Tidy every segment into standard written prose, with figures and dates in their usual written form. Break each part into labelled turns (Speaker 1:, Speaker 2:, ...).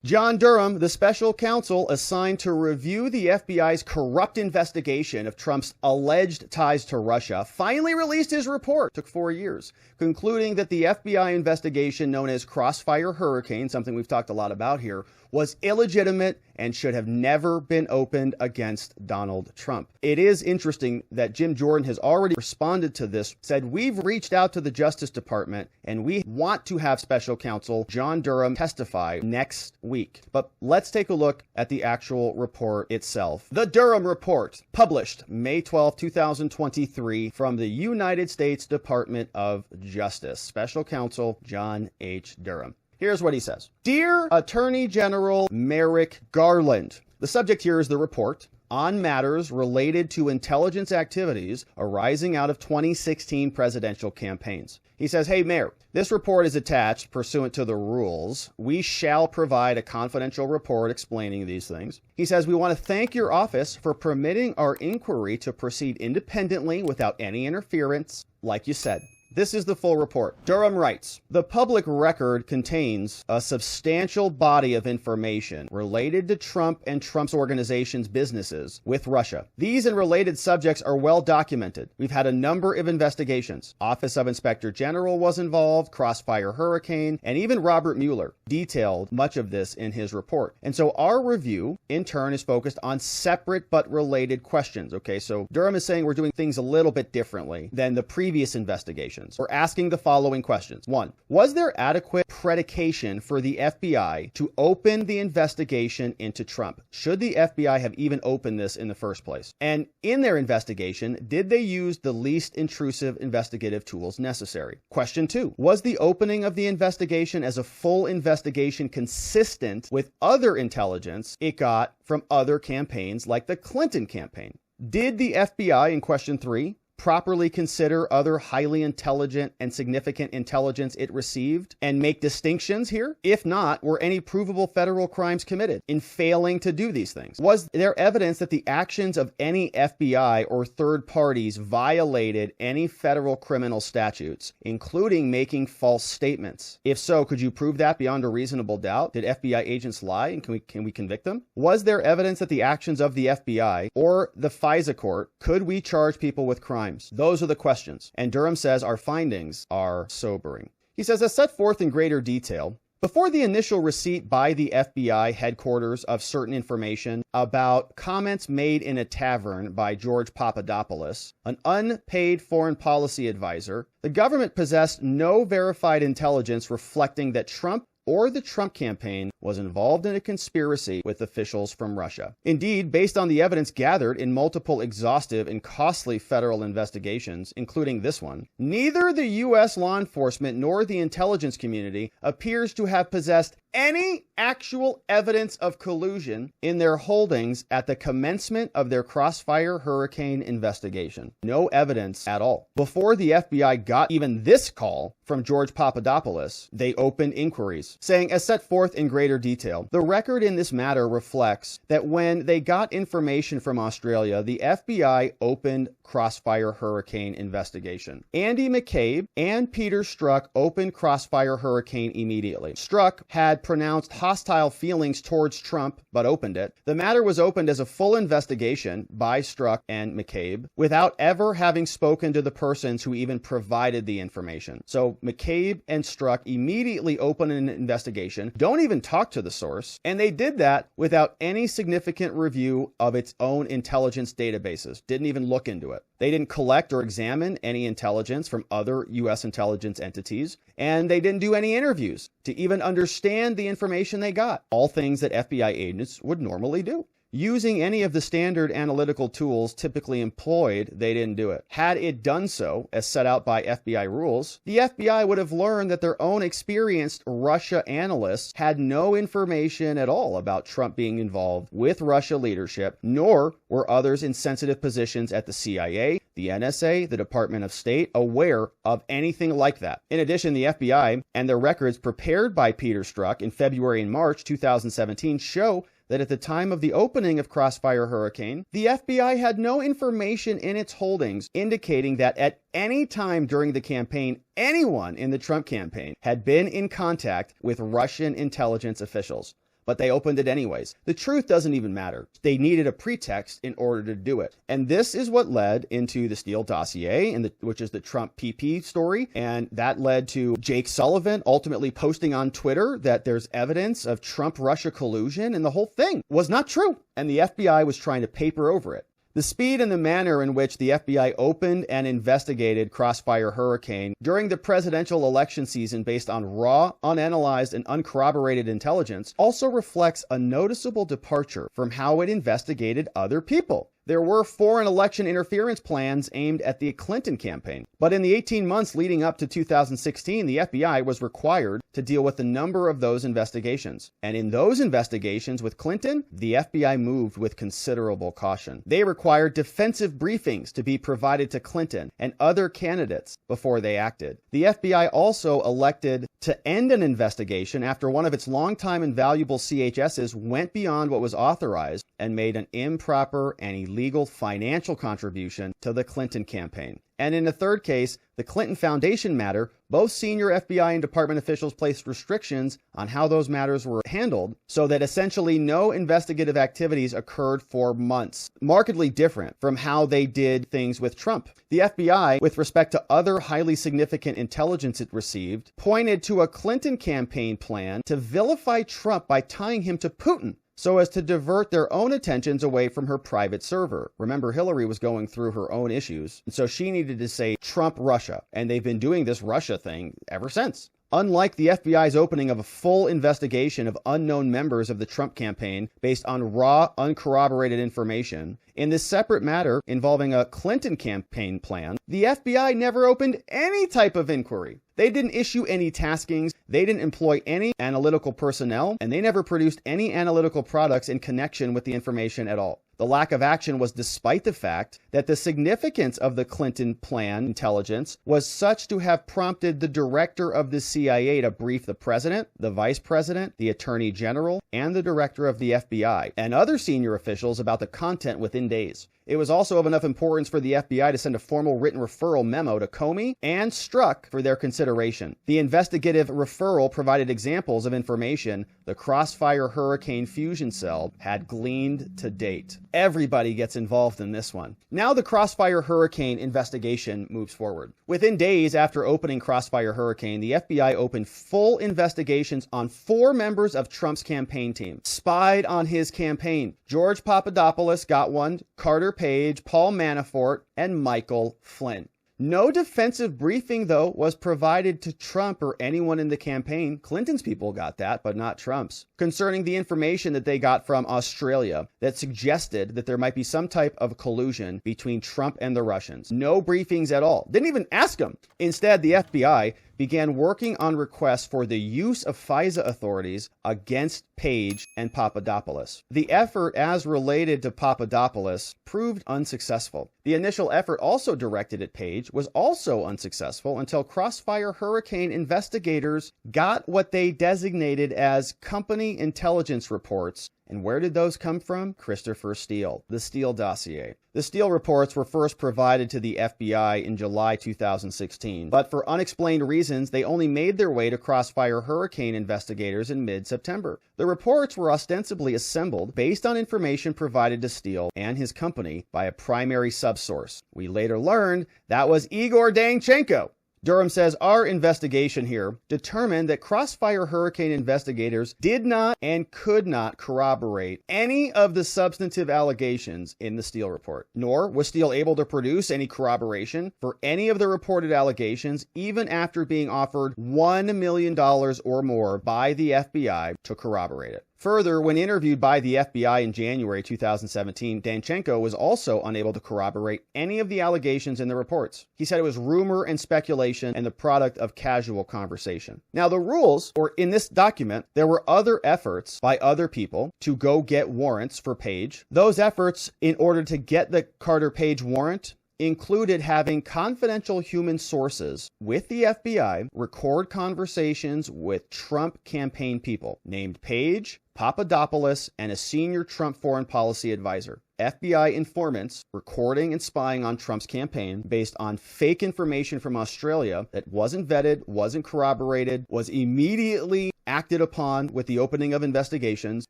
Speaker 1: John Durham, the special counsel assigned to review the FBI's corrupt investigation of Trump's alleged ties to Russia, finally released his report. Took 4 years, concluding that the FBI investigation known as Crossfire Hurricane, something we've talked a lot about here, was illegitimate and should have never been opened against Donald Trump. It is interesting that Jim Jordan has already responded to this, said, "We've reached out to the Justice Department and we want to have special counsel John Durham testify next week." But let's take a look at the actual report itself. The Durham Report, published May 12, 2023 from the United States Department of Justice. Special counsel John H. Durham. Here's what he says. Dear Attorney General Merrick Garland, the subject here is the report on matters related to intelligence activities arising out of 2016 presidential campaigns. He says, "Hey, Mayor, this report is attached pursuant to the rules. We shall provide a confidential report explaining these things." He says, "We want to thank your office for permitting our inquiry to proceed independently without any interference, like you said." This is the full report. Durham writes, "The public record contains a substantial body of information related to Trump and Trump's organization's businesses with Russia. These and related subjects are well documented. We've had a number of investigations. Office of Inspector General was involved, Crossfire Hurricane, and even Robert Mueller detailed much of this in his report. And so our review, in turn, is focused on separate but related questions." Okay, so Durham is saying we're doing things a little bit differently than the previous investigation. We're asking the following questions. 1. Was there adequate predication for the FBI to open the investigation into Trump? Should the FBI have even opened this in the first place? And in their investigation, did they use the least intrusive investigative tools necessary? Question 2. Was the opening of the investigation as a full investigation consistent with other intelligence it got from other campaigns like the Clinton campaign? Did the FBI, in question 3, properly consider other highly intelligent and significant intelligence it received and make distinctions here? If not, were any provable federal crimes committed in failing to do these things? Was there evidence that the actions of any FBI or third parties violated any federal criminal statutes, including making false statements? If so, could you prove that beyond a reasonable doubt? Did FBI agents lie, and can we convict them? Was there evidence that the actions of the FBI or the FISA court, could we charge people with crimes? Those are the questions. And Durham says our findings are sobering. He says, as set forth in greater detail, before the initial receipt by the FBI headquarters of certain information about comments made in a tavern by George Papadopoulos, an unpaid foreign policy advisor, the government possessed no verified intelligence reflecting that Trump or the Trump campaign was involved in a conspiracy with officials from Russia. Indeed, based on the evidence gathered in multiple exhaustive and costly federal investigations, including this one, neither the U.S. law enforcement nor the intelligence community appears to have possessed any actual evidence of collusion in their holdings at the commencement of their Crossfire Hurricane investigation. No evidence at all. Before the FBI got even this call from George Papadopoulos, they opened inquiries, saying, as set forth in greater detail, the record in this matter reflects that when they got information from Australia, the FBI opened Crossfire Hurricane investigation. Andy McCabe and Peter Strzok opened Crossfire Hurricane immediately. Strzok had pronounced hostile feelings towards Trump, but opened it. The matter was opened as a full investigation by Strzok and McCabe without ever having spoken to the persons who even provided the information. So McCabe and Strzok immediately open an investigation, don't even talk to the source, and they did that without any significant review of its own intelligence databases. Didn't even look into it. They didn't collect or examine any intelligence from other U.S. intelligence entities, and they didn't do any interviews to even understand the information they got. All things that FBI agents would normally do. Using any of the standard analytical tools typically employed, they didn't do it. Had it done so, as set out by FBI rules, the FBI would have learned that their own experienced Russia analysts had no information at all about Trump being involved with Russia leadership, nor were others in sensitive positions at the CIA, the NSA, the Department of State aware of anything like that. In addition, the FBI and their records prepared by Peter Strzok in February and March 2017 show that at the time of the opening of Crossfire Hurricane, the FBI had no information in its holdings indicating that at any time during the campaign, anyone in the Trump campaign had been in contact with Russian intelligence officials. but they opened it anyways. The truth doesn't even matter. They needed a pretext in order to do it. And this is what led into the Steele dossier, which is the Trump PP story. And that led to Jake Sullivan ultimately posting on Twitter that there's evidence of Trump-Russia collusion, and the whole thing was not true. And the FBI was trying to paper over it. The speed and the manner in which the FBI opened and investigated Crossfire Hurricane during the presidential election season based on raw, unanalyzed, and uncorroborated intelligence also reflects a noticeable departure from how it investigated other people. There were foreign election interference plans aimed at the Clinton campaign. But in the 18 months leading up to 2016, the FBI was required to deal with a number of those investigations. And in those investigations with Clinton, the FBI moved with considerable caution. They required defensive briefings to be provided to Clinton and other candidates before they acted. The FBI also elected to end an investigation after one of its longtime and valuable CHSs went beyond what was authorized and made an improper and illegal financial contribution to the Clinton campaign. And in the third case, the Clinton Foundation matter, both senior FBI and department officials placed restrictions on how those matters were handled so that essentially no investigative activities occurred for months, markedly different from how they did things with Trump. The FBI, with respect to other highly significant intelligence it received, pointed to a Clinton campaign plan to vilify Trump by tying him to Putin, so as to divert their own attentions away from her private server. Remember, Hillary was going through her own issues, and so she needed to say Trump-Russia, and they've been doing this Russia thing ever since. Unlike the FBI's opening of a full investigation of unknown members of the Trump campaign based on raw, uncorroborated information, in this separate matter involving a Clinton campaign plan, the FBI never opened any type of inquiry. They didn't issue any taskings, they didn't employ any analytical personnel, and they never produced any analytical products in connection with the information at all. The lack of action was despite the fact that the significance of the Clinton plan intelligence was such to have prompted the director of the CIA to brief the president, the vice president, the attorney general, and the director of the FBI, and other senior officials about the content within days. It was also of enough importance for the FBI to send a formal written referral memo to Comey and Strzok for their consideration. The investigative referral provided examples of information the Crossfire Hurricane fusion cell had gleaned to date. Everybody gets involved in this one. Now the Crossfire Hurricane investigation moves forward. Within days after opening Crossfire Hurricane, the FBI opened full investigations on 4 members of Trump's campaign team, spied on his campaign. George Papadopoulos got one, Carter Page, Paul Manafort, and Michael Flynn. No defensive briefing, though, was provided to Trump or anyone in the campaign. Clinton's people got that, but not Trump's, concerning the information that they got from Australia that suggested that there might be some type of collusion between Trump and the Russians. No briefings at all. Didn't even ask them. Instead, the FBI began working on requests for the use of FISA authorities against Page and Papadopoulos. The effort as related to Papadopoulos proved unsuccessful. The initial effort also directed at Page was also unsuccessful until Crossfire Hurricane investigators got what they designated as company intelligence reports. And where did those come from? Christopher Steele, the Steele dossier. The Steele reports were first provided to the FBI in July 2016, but for unexplained reasons, they only made their way to Crossfire Hurricane investigators in mid-September. The reports were ostensibly assembled based on information provided to Steele and his company by a primary subsource. We later learned that was Igor Danchenko. Durham says our investigation here determined that Crossfire Hurricane investigators did not and could not corroborate any of the substantive allegations in the Steele report, nor was Steele able to produce any corroboration for any of the reported allegations, even after being offered $1 million or more by the FBI to corroborate it. Further, when interviewed by the FBI in January 2017, Danchenko was also unable to corroborate any of the allegations in the reports. He said it was rumor and speculation and the product of casual conversation. Now, the rules, or in this document, there were other efforts by other people to go get warrants for Page. Those efforts, in order to get the Carter Page warrant, included having confidential human sources with the FBI record conversations with Trump campaign people named Page, Papadopoulos, and a senior Trump foreign policy advisor. FBI informants recording and spying on Trump's campaign based on fake information from Australia that wasn't vetted, wasn't corroborated, was immediately acted upon with the opening of investigations.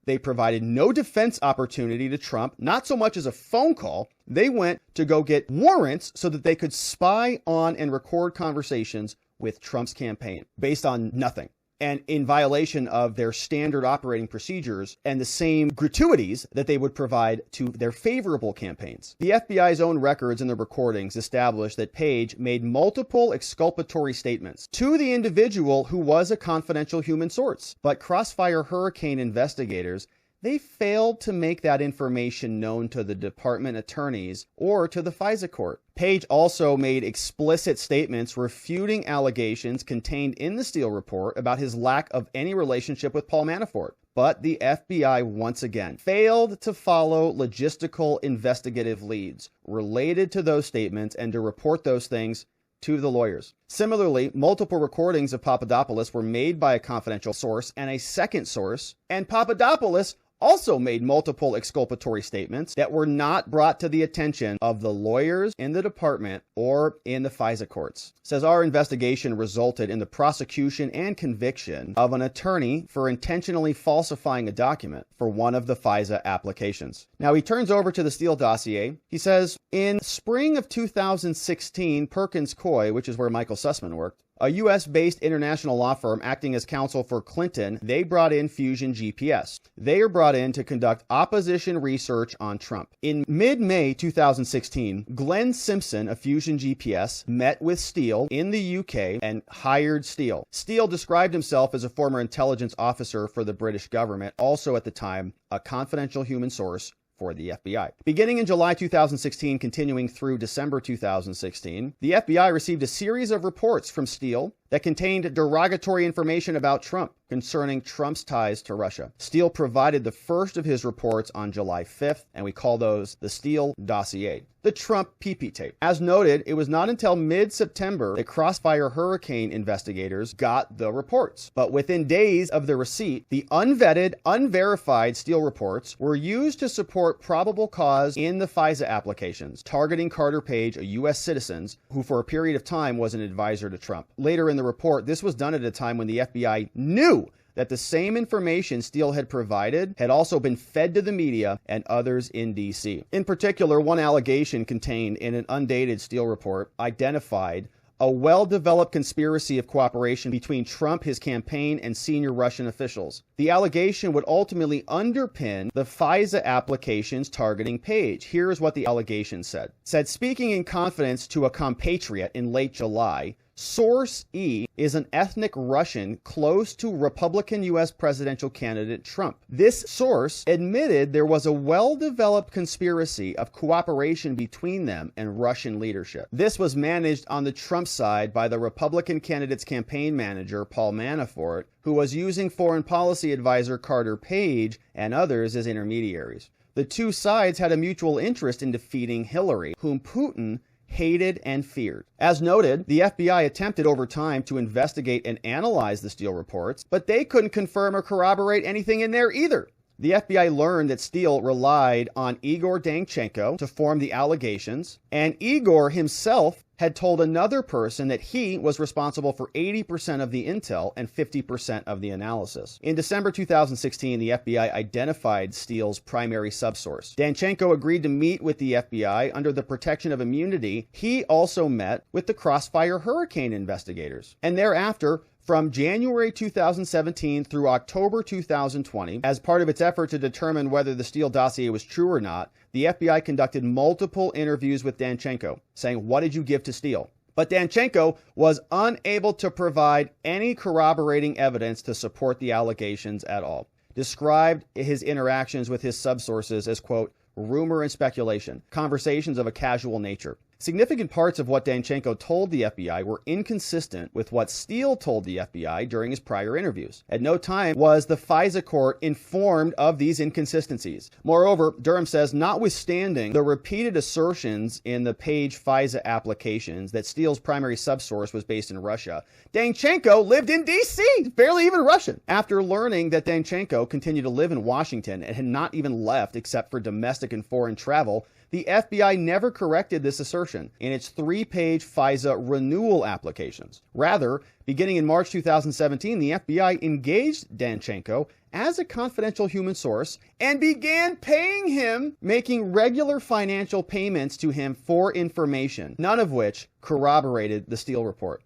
Speaker 1: They provided no defense opportunity to Trump, not so much as a phone call. They went to go get warrants so that they could spy on and record conversations with Trump's campaign based on nothing, and in violation of their standard operating procedures and the same gratuities that they would provide to their favorable campaigns. The FBI's own records and the recordings established that Page made multiple exculpatory statements to the individual who was a confidential human source. But Crossfire Hurricane investigators, they failed to make that information known to the department attorneys or to the FISA court. Page also made explicit statements refuting allegations contained in the Steele report about his lack of any relationship with Paul Manafort. But the FBI once again failed to follow logistical investigative leads related to those statements and to report those things to the lawyers. Similarly, multiple recordings of Papadopoulos were made by a confidential source and a second source, and Papadopoulos also made multiple exculpatory statements that were not brought to the attention of the lawyers in the department or in the FISA courts. It says our investigation resulted in the prosecution and conviction of an attorney for intentionally falsifying a document for one of the FISA applications. Now he turns over to the Steele dossier. He says, in spring of 2016, Perkins Coie, which is where Michael Sussman worked, a U.S.-based international law firm acting as counsel for Clinton, they brought in Fusion GPS. They are brought in to conduct opposition research on Trump. In mid-May 2016, Glenn Simpson of Fusion GPS met with Steele in the UK and hired Steele. Steele described himself as a former intelligence officer for the British government, also at the time a confidential human source for the FBI. Beginning in July 2016, continuing through December 2016, the FBI received a series of reports from Steele that contained derogatory information about Trump concerning Trump's ties to Russia. Steele provided the first of his reports on July 5th, and we call those the Steele dossier, the Trump PP tape. As noted, it was not until mid-September that Crossfire Hurricane investigators got the reports. But within days of the receipt, the unvetted, unverified Steele reports were used to support probable cause in the FISA applications, targeting Carter Page, a U.S. citizen who for a period of time was an advisor to Trump. Later in the report, this was done at a time when the FBI knew that the same information Steele had provided had also been fed to the media and others in D.C. In particular, one allegation contained in an undated Steele report identified a well-developed conspiracy of cooperation between Trump, his campaign, and senior Russian officials. The allegation would ultimately underpin the FISA applications targeting Page. Here's what the allegation said. It said, speaking in confidence to a compatriot in late July, Source E is an ethnic Russian close to Republican U.S. presidential candidate Trump. This source admitted there was a well-developed conspiracy of cooperation between them and Russian leadership. This was managed on the Trump side by the Republican candidate's campaign manager, Paul Manafort, who was using foreign policy advisor Carter Page and others as intermediaries. The two sides had a mutual interest in defeating Hillary, whom Putin hated and feared. As noted, the FBI attempted over time to investigate and analyze the Steele reports, but they couldn't confirm or corroborate anything in there either. The FBI learned that Steele relied on Igor Danchenko to form the allegations, and Igor himself had told another person that he was responsible for 80% of the intel and 50% of the analysis. In December 2016, the FBI identified Steele's primary subsource. Danchenko agreed to meet with the FBI under the protection of immunity. He also met with the Crossfire Hurricane investigators. And thereafter, from January 2017 through October 2020, as part of its effort to determine whether the Steele dossier was true or not, the FBI conducted multiple interviews with Danchenko, saying, what did you give to Steele? But Danchenko was unable to provide any corroborating evidence to support the allegations at all. Described his interactions with his subsources as, quote, rumor and speculation, conversations of a casual nature. Significant parts of what Danchenko told the FBI were inconsistent with what Steele told the FBI during his prior interviews. At no time was the FISA court informed of these inconsistencies. Moreover, Durham says, notwithstanding the repeated assertions in the Page FISA applications that Steele's primary subsource was based in Russia, Danchenko lived in D.C., barely even Russian. After learning that Danchenko continued to live in Washington and had not even left except for domestic and foreign travel, the FBI never corrected this assertion in its 3-page FISA renewal applications. Rather, beginning in March 2017, the FBI engaged Danchenko as a confidential human source and began paying him, making regular financial payments to him for information, none of which corroborated the Steele report.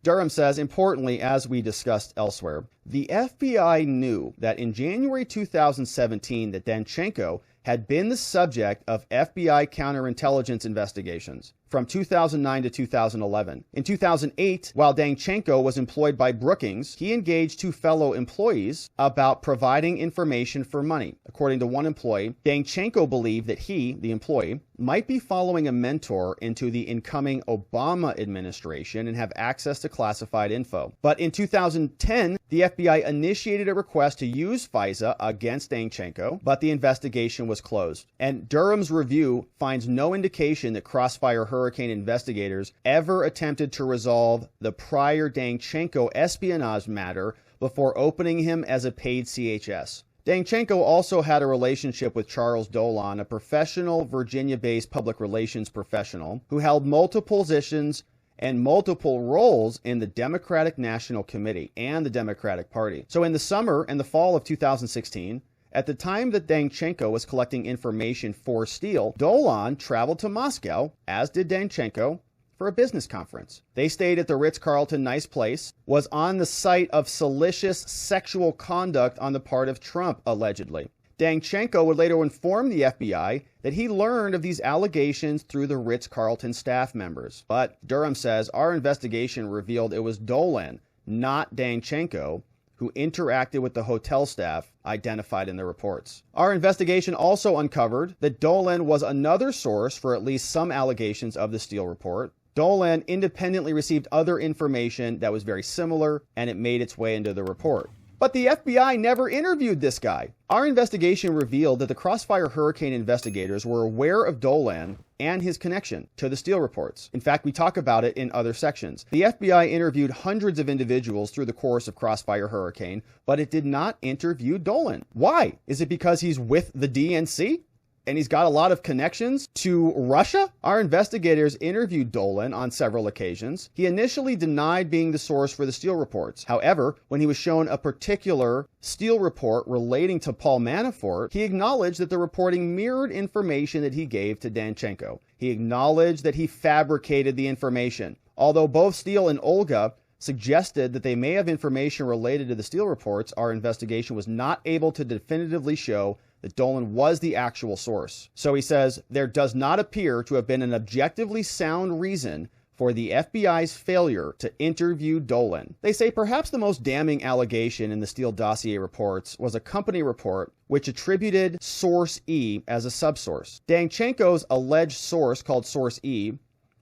Speaker 1: Durham says, importantly, as we discussed elsewhere, the FBI knew that in January 2017 that Danchenko had been the subject of FBI counterintelligence investigations from 2009 to 2011. In 2008, while Danchenko was employed by Brookings, he engaged 2 fellow employees about providing information for money. According to one employee, Danchenko believed that he, the employee, might be following a mentor into the incoming Obama administration and have access to classified info. But in 2010, the FBI initiated a request to use FISA against Danchenko, but the investigation was closed. And Durham's review finds no indication that Crossfire Hurricane investigators ever attempted to resolve the prior Danchenko espionage matter before opening him as a paid CHS. Danchenko also had a relationship with Charles Dolan, a professional Virginia-based public relations professional who held multiple positions and multiple roles in the Democratic National Committee and the Democratic Party. So in the summer and the fall of 2016, at the time that Danchenko was collecting information for Steele, Dolan traveled to Moscow, as did Danchenko, for a business conference. They stayed at the Ritz-Carlton Nice Place, was on the site of salacious sexual conduct on the part of Trump, allegedly. Danchenko would later inform the FBI that he learned of these allegations through the Ritz-Carlton staff members. But Durham says our investigation revealed it was Dolan, not Danchenko, who interacted with the hotel staff identified in the reports. Our investigation also uncovered that Dolan was another source for at least some allegations of the Steele report. Dolan independently received other information that was very similar, and it made its way into the report. But the FBI never interviewed this guy. Our investigation revealed that the Crossfire Hurricane investigators were aware of Dolan and his connection to the Steele reports. In fact, we talk about it in other sections. The FBI interviewed hundreds of individuals through the course of Crossfire Hurricane, but it did not interview Dolan. Why? Is it because he's with the DNC? And he's got a lot of connections to Russia? Our investigators interviewed Dolan on several occasions. He initially denied being the source for the Steele reports. However, when he was shown a particular Steele report relating to Paul Manafort, he acknowledged that the reporting mirrored information that he gave to Danchenko. He acknowledged that he fabricated the information. Although both Steele and Olga suggested that they may have information related to the Steele reports, our investigation was not able to definitively show that Dolan was the actual source. So he says, there does not appear to have been an objectively sound reason for the FBI's failure to interview Dolan. They say perhaps the most damning allegation in the Steele dossier reports was a company report which attributed Source E as a subsource. Danchenko's alleged source, called Source E,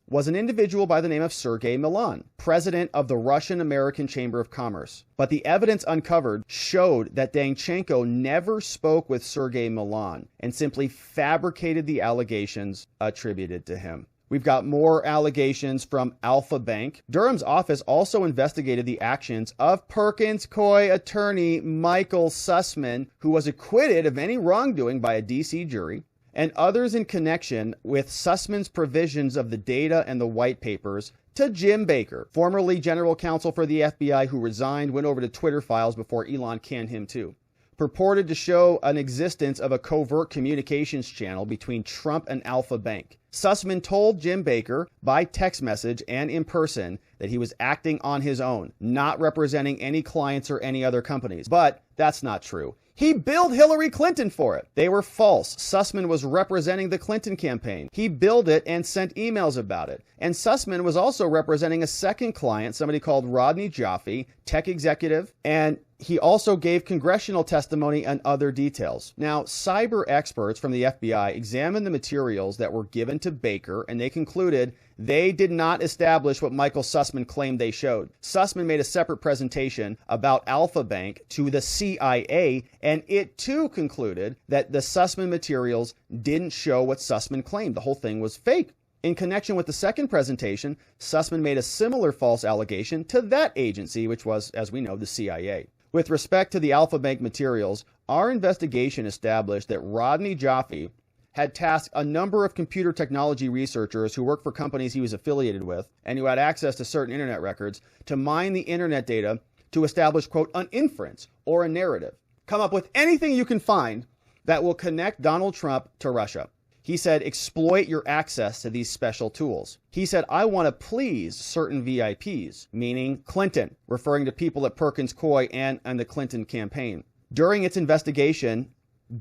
Speaker 1: was an individual by the name of Sergei Milan, president of the Russian-American Chamber of Commerce. But the evidence uncovered showed that Danchenko never spoke with Sergei Milan and simply fabricated the allegations attributed to him. We've got more allegations from Alpha Bank. Durham's office also investigated the actions of Perkins Coie attorney Michael Sussman, who was acquitted of any wrongdoing by a D.C. jury, and others in connection with Sussman's provisions of the data and the white papers to Jim Baker, formerly general counsel for the FBI who resigned, went over to Twitter files before Elon canned him too, purported to show an existence of a covert communications channel between Trump and Alpha Bank. Sussman told Jim Baker by text message and in person that he was acting on his own, not representing any clients or any other companies. But that's not true. He billed Hillary Clinton for it. They were false. Sussman was representing the Clinton campaign. He billed it and sent emails about it. And Sussman was also representing a second client, somebody called Rodney Jaffe, tech executive, and he also gave congressional testimony and other details. Now, cyber experts from the FBI examined the materials that were given to Baker, and they concluded they did not establish what Michael Sussman claimed they showed. Sussman made a separate presentation about Alpha Bank to the CIA, and it too concluded that the Sussman materials didn't show what Sussman claimed. The whole thing was fake. In connection with the second presentation, Sussman made a similar false allegation to that agency, which was, as we know, the CIA. With respect to the Alpha Bank materials, our investigation established that Rodney Jaffe had tasked a number of computer technology researchers who worked for companies he was affiliated with and who had access to certain internet records to mine the internet data to establish, quote, an inference or a narrative. Come up with anything you can find that will connect Donald Trump to Russia. He said, exploit your access to these special tools. He said, I want to please certain VIPs, meaning Clinton, referring to people at Perkins Coie and the Clinton campaign. During its investigation,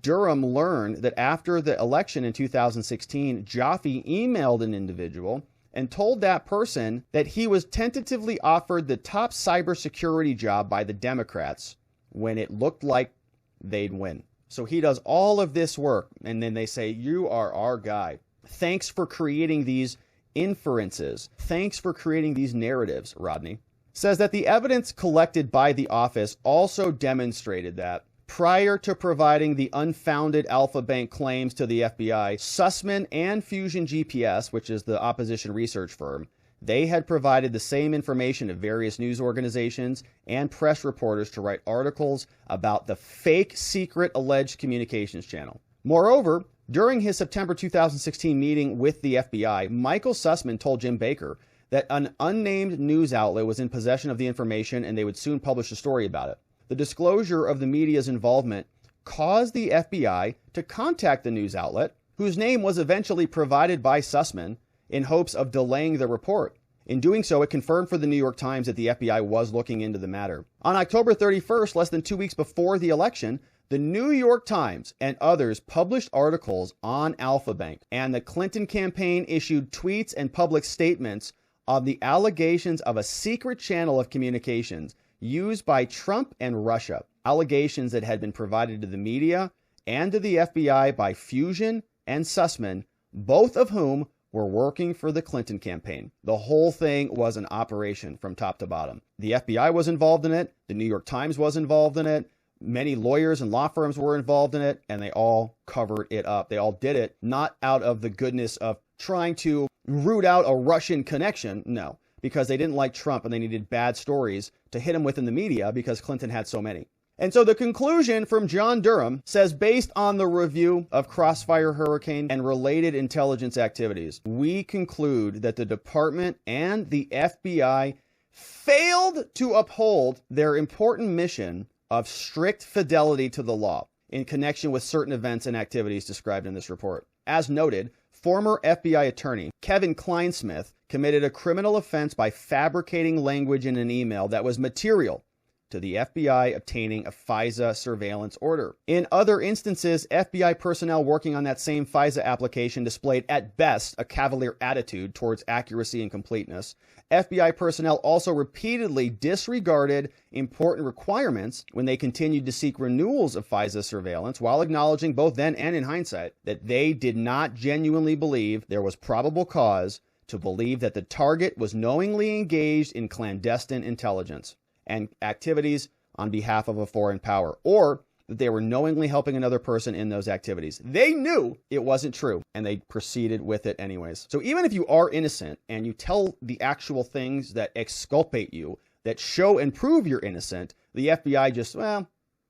Speaker 1: Durham learned that after the election in 2016, Jaffe emailed an individual and told that person that he was tentatively offered the top cybersecurity job by the Democrats when it looked like they'd win. So he does all of this work, and then they say, you are our guy. Thanks for creating these inferences. Thanks for creating these narratives, Rodney. Says that the evidence collected by the office also demonstrated that prior to providing the unfounded Alpha Bank claims to the FBI, Sussman and Fusion GPS, which is the opposition research firm, they had provided the same information to various news organizations and press reporters to write articles about the fake secret alleged communications channel. Moreover, during his September 2016 meeting with the FBI, Michael Sussman told Jim Baker that an unnamed news outlet was in possession of the information and they would soon publish a story about it. The disclosure of the media's involvement caused the FBI to contact the news outlet, whose name was eventually provided by Sussman, in hopes of delaying the report. In doing so, it confirmed for the New York Times that the FBI was looking into the matter. On October 31st, less than 2 weeks before the election, the New York Times and others published articles on Alpha Bank, and the Clinton campaign issued tweets and public statements of the allegations of a secret channel of communications used by Trump and Russia, allegations that had been provided to the media and to the FBI by Fusion and Sussman, both of whom were working for the Clinton campaign. The whole thing was an operation from top to bottom. The FBI was involved in it. The New York Times was involved in it. Many lawyers and law firms were involved in it, and they all covered it up. They all did it not out of the goodness of trying to root out a Russian connection. No, because they didn't like Trump and they needed bad stories to hit him with in the media because Clinton had so many. And so the conclusion from John Durham says, based on the review of Crossfire Hurricane and related intelligence activities, we conclude that the department and the FBI failed to uphold their important mission of strict fidelity to the law in connection with certain events and activities described in this report. As noted, former FBI attorney Kevin Kleinsmith committed a criminal offense by fabricating language in an email that was material to the FBI obtaining a FISA surveillance order. In other instances, FBI personnel working on that same FISA application displayed at best a cavalier attitude towards accuracy and completeness. FBI personnel also repeatedly disregarded important requirements when they continued to seek renewals of FISA surveillance, while acknowledging both then and in hindsight that they did not genuinely believe there was probable cause to believe that the target was knowingly engaged in clandestine intelligence and activities on behalf of a foreign power, or that they were knowingly helping another person in those activities. They knew it wasn't true, and they proceeded with it anyways. So even if you are innocent and you tell the actual things that exculpate you, that show and prove you're innocent, the FBI just,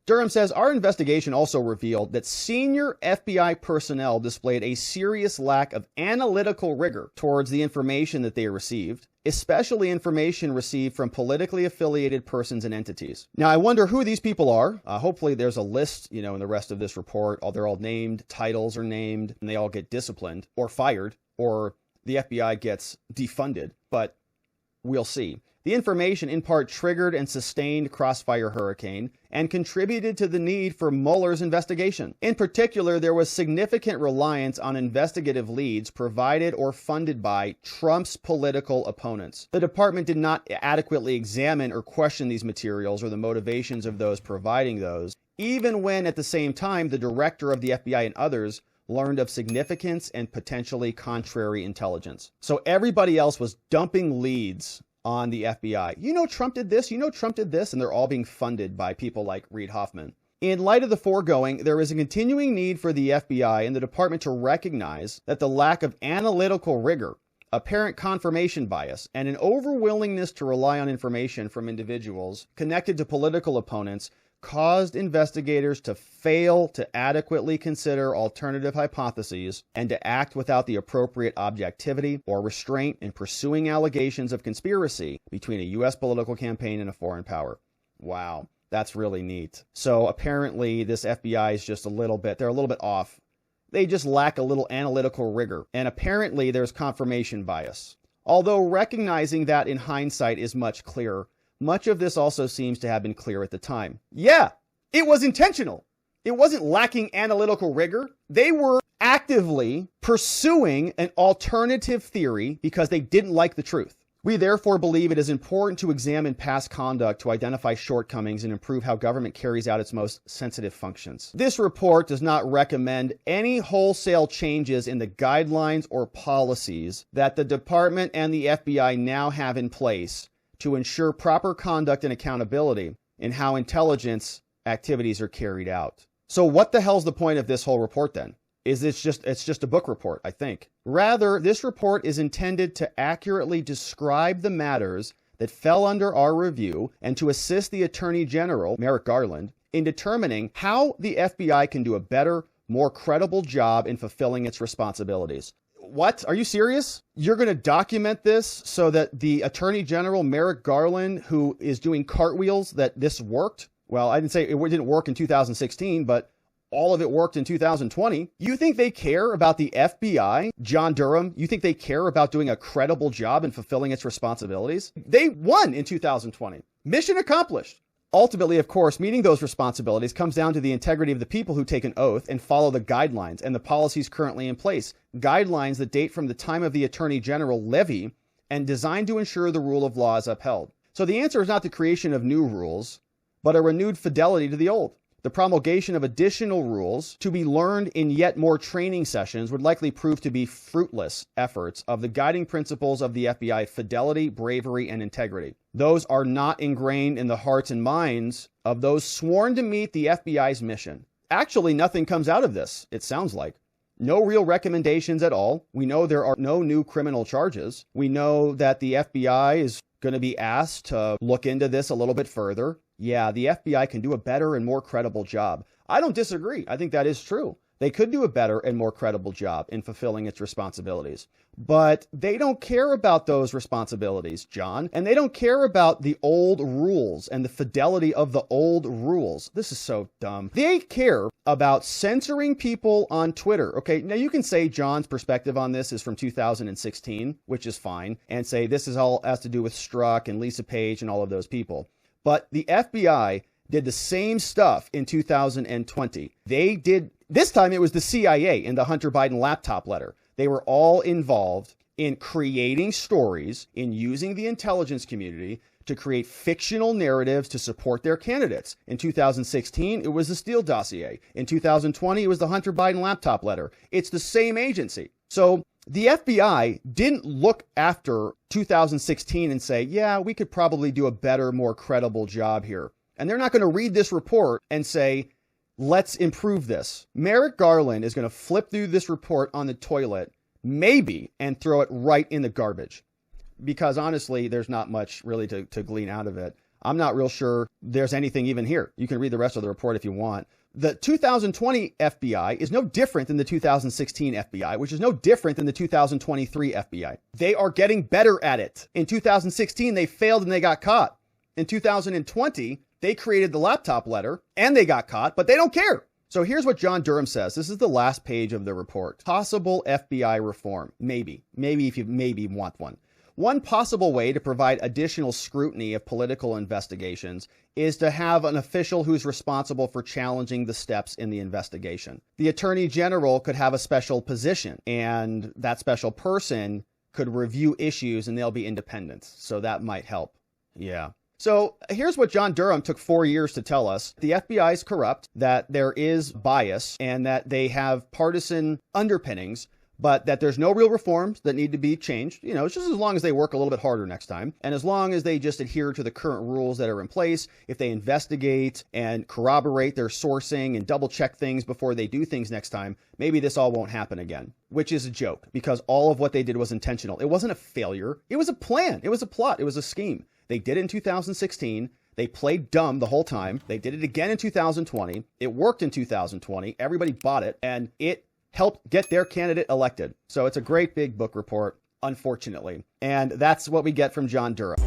Speaker 1: Durham says, our investigation also revealed that senior FBI personnel displayed a serious lack of analytical rigor towards the information that they received, especially information received from politically affiliated persons and entities. Now, I wonder who these people are. Hopefully there's a list, in the rest of this report. They're all named, titles are named, and they all get disciplined or fired, or the FBI gets defunded, but we'll see. The information in part triggered and sustained Crossfire Hurricane and contributed to the need for Mueller's investigation. In particular, there was significant reliance on investigative leads provided or funded by Trump's political opponents. The department did not adequately examine or question these materials or the motivations of those providing those, even when at the same time the director of the FBI and others learned of significance and potentially contrary intelligence. So everybody else was dumping leads on the FBI. You know Trump did this, you know Trump did this, and they're all being funded by people like Reid Hoffman. In light of the foregoing, there is a continuing need for the FBI and the department to recognize that the lack of analytical rigor, apparent confirmation bias, and an overwillingness to rely on information from individuals connected to political opponents caused investigators to fail to adequately consider alternative hypotheses and to act without the appropriate objectivity or restraint in pursuing allegations of conspiracy between a U.S. political campaign and a foreign power. Wow, that's really neat. So apparently this FBI is just they're a little bit off. They just lack a little analytical rigor. And apparently there's confirmation bias. Although recognizing that in hindsight is much clearer, much of this also seems to have been clear at the time. Yeah, it was intentional. It wasn't lacking analytical rigor. They were actively pursuing an alternative theory because they didn't like the truth. We therefore believe it is important to examine past conduct to identify shortcomings and improve how government carries out its most sensitive functions. This report does not recommend any wholesale changes in the guidelines or policies that the department and the FBI now have in place to ensure proper conduct and accountability in how intelligence activities are carried out. So what the hell's the point of this whole report then? It's just a book report, I think. Rather, this report is intended to accurately describe the matters that fell under our review and to assist the Attorney General, Merrick Garland, in determining how the FBI can do a better, more credible job in fulfilling its responsibilities. What? Are you serious? You're going to document this so that the Attorney General, Merrick Garland, who is doing cartwheels, that this worked? Well, I didn't say it didn't work in 2016, but all of it worked in 2020. You think they care about the FBI, John Durham? You think they care about doing a credible job in fulfilling its responsibilities? They won in 2020. Mission accomplished. Ultimately, of course, meeting those responsibilities comes down to the integrity of the people who take an oath and follow the guidelines and the policies currently in place. Guidelines that date from the time of the Attorney General levy and designed to ensure the rule of law is upheld. So the answer is not the creation of new rules, but a renewed fidelity to the old. The promulgation of additional rules to be learned in yet more training sessions would likely prove to be fruitless efforts of the guiding principles of the FBI: fidelity, bravery, and integrity. Those are not ingrained in the hearts and minds of those sworn to meet the FBI's mission. Actually, nothing comes out of this, it sounds like. No real recommendations at all. We know there are no new criminal charges. We know that the FBI is going to be asked to look into this a little bit further. Yeah, the FBI can do a better and more credible job. I don't disagree. I think that is true. They could do a better and more credible job in fulfilling its responsibilities. But they don't care about those responsibilities, John. And they don't care about the old rules and the fidelity of the old rules. This is so dumb. They care about censoring people on Twitter. Okay, now you can say John's perspective on this is from 2016, which is fine, and say this is all has to do with Strzok and Lisa Page and all of those people. But the FBI did the same stuff in 2020. This time it was the CIA in the Hunter Biden laptop letter. They were all involved in creating stories, in using the intelligence community to create fictional narratives to support their candidates. In 2016, it was the Steele dossier. In 2020, it was the Hunter Biden laptop letter. It's the same agency. So the FBI didn't look after 2016 and say, yeah, we could probably do a better, more credible job here. And they're not going to read this report and say, let's improve this. Merrick Garland is going to flip through this report on the toilet, maybe, and throw it right in the garbage. Because honestly, there's not much really to glean out of it. I'm not real sure there's anything even here. You can read the rest of the report if you want. The 2020 FBI is no different than the 2016 FBI, which is no different than the 2023 FBI. They are getting better at it. In 2016, they failed and they got caught. In 2020, they created the laptop letter and they got caught, but they don't care. So here's what John Durham says. This is the last page of the report. Possible FBI reform. Maybe if you want one. One possible way to provide additional scrutiny of political investigations is to have an official who's responsible for challenging the steps in the investigation. The Attorney General could have a special position, and that special person could review issues, and they'll be independent. So that might help. Yeah. So here's what John Durham took 4 years to tell us. The FBI is corrupt, that there is bias, and that they have partisan underpinnings, but that there's no real reforms that need to be changed. You know, it's just as long as they work a little bit harder next time. And as long as they just adhere to the current rules that are in place, if they investigate and corroborate their sourcing and double check things before they do things next time, maybe this all won't happen again, which is a joke because all of what they did was intentional. It wasn't a failure. It was a plan. It was a plot. It was a scheme. They did it in 2016. They played dumb the whole time. They did it again in 2020. It worked in 2020. Everybody bought it, and it helped get their candidate elected. So it's a great big book report, unfortunately. And that's what we get from John Durham.